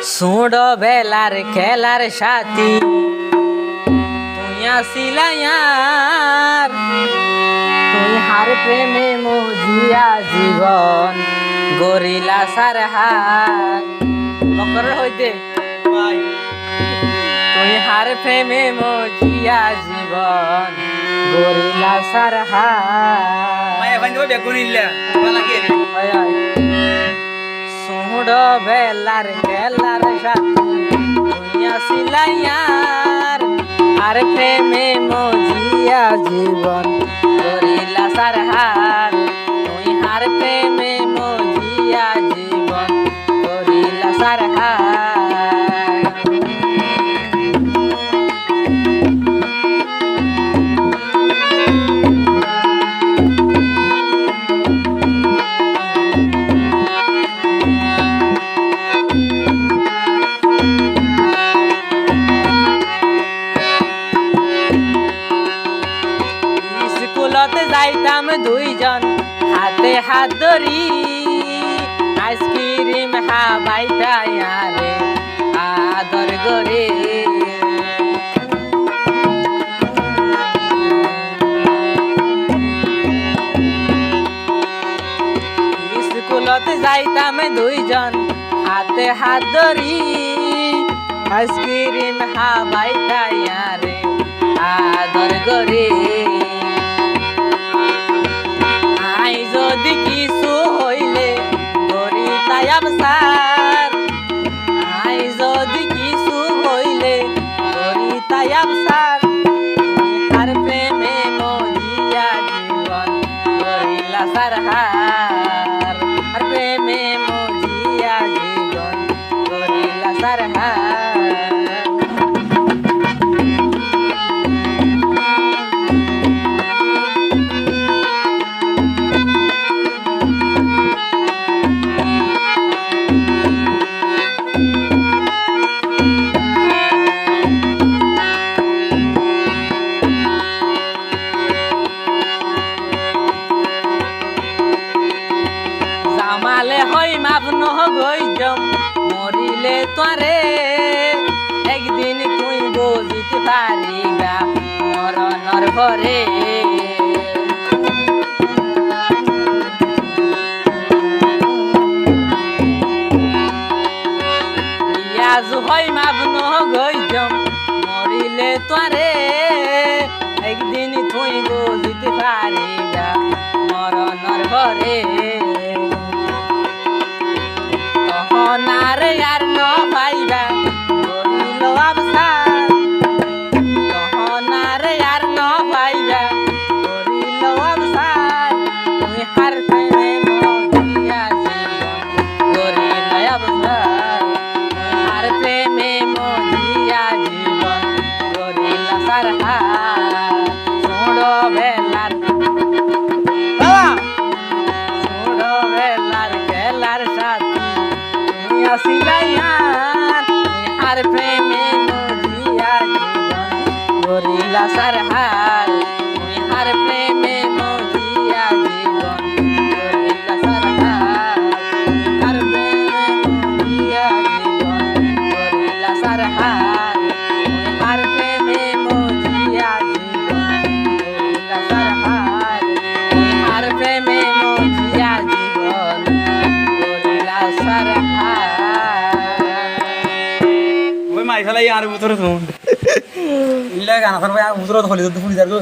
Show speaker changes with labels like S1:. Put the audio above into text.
S1: ছোড় বেলার খেলার সাথী তুই আসিলায়ার তুই হার প্রেমে মজিয়া জীবন গরিলা সার হার বকর হইতে তুই হার প্রেমে মজিয়া জীবন গরিলা সার হার ছোড় বেলার খেলার সাথী তুই আসিলায়ার আর প্রেমে মজিয়া জীবন গরিলা সার হার তুই হার প্রেমে মজিয়া জীবন গরিলা সার হার স্কুলতে যাইতাম দুইজন হাতে হাত ধরি আইসক্রিম খাবাইতাই আরে আদর করে স্কুলতে যাইতাম দুইজন হাতে হাত ধরি আইসক্রিম খাবাইতাই আরে আদর করে যদি কিছু হইলে করি তাই আবসার আই যদি কিছু হইলে করি তাই আবসার আর প্রেমে মজিয়া জীবন গরিলা সার হার আর প্রেমে মজিয়া জীবন গরিলা সার হার জামালে হই মাপন গইজম মরিলে তোরে একদিন তুই বুঝিতে পারিবা মরণর ঘরে ইয়াজ হই মাপন গইজম মরিলে তোরে একদিন তুই বুঝিতে পারিবা মরণর ঘরে নারে আর ন পাইবা করিল আবসার নারে আর ন পাইবা করিল আবসার তুই হার প্রেমে মজিয়া জীবন করিল আবসার তুই হার প্রেমে মজিয়া জীবন করিল সার হার ছোড় বেলার খেলার সাথী আসিলায়ার তুই হার প্রেমে মজিয়া জীবন গরিলা সার হার তুই হার প্রেমে মজিয়া জীবন গরিলা সার হার হার প্রেমে মজিয়া জীবন গরিলা সার হার তুই হার প্রেমে মজিয়া জীবন গরিলা সার হার তুই হার প্রেমে মজিয়া জীবন গরিলা সার হার
S2: মাই ফেলাই আর বুতরে তো ইল্লা গানা করবে আর বুতরে তো হলি তো ফুলি যার গো